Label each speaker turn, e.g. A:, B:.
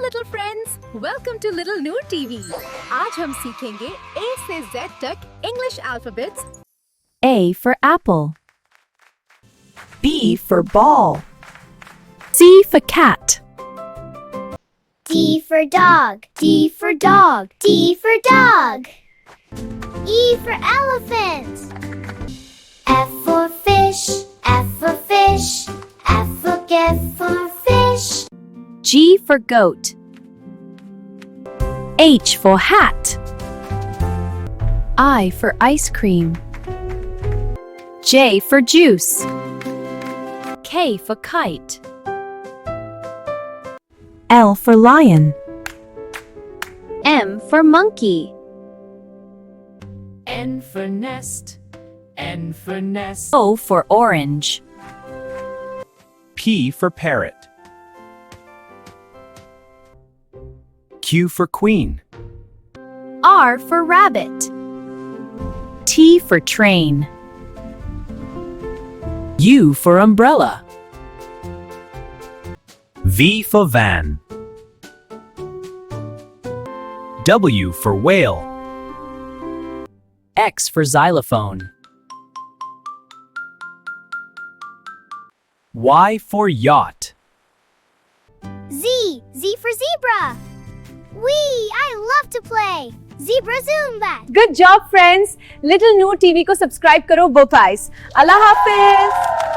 A: little friends, welcome to Little Noor TV. आज हम सीखेंगे A से Z तक English alphabets.
B: A for apple. B for ball. C for cat.
C: D for dog. D for dog. D for dog. E for elephant. F for fish. F for fish. F for fish.
B: G for goat. H for hat. I for ice cream. J for juice. K for kite. L for lion. M for monkey.
D: N for nest. N for nest.
B: O for orange.
E: P for parrot. Q for queen.
B: R for rabbit. T for train. U for umbrella.
E: V for van. W for whale.
B: X for xylophone.
E: Y for yacht.
C: Z. Z for zebra. Wee, I love to play. Zebra Zumba.
F: Good job, friends. Little Noor TV को subscribe करो, वो price. अल्लाह हाफिज.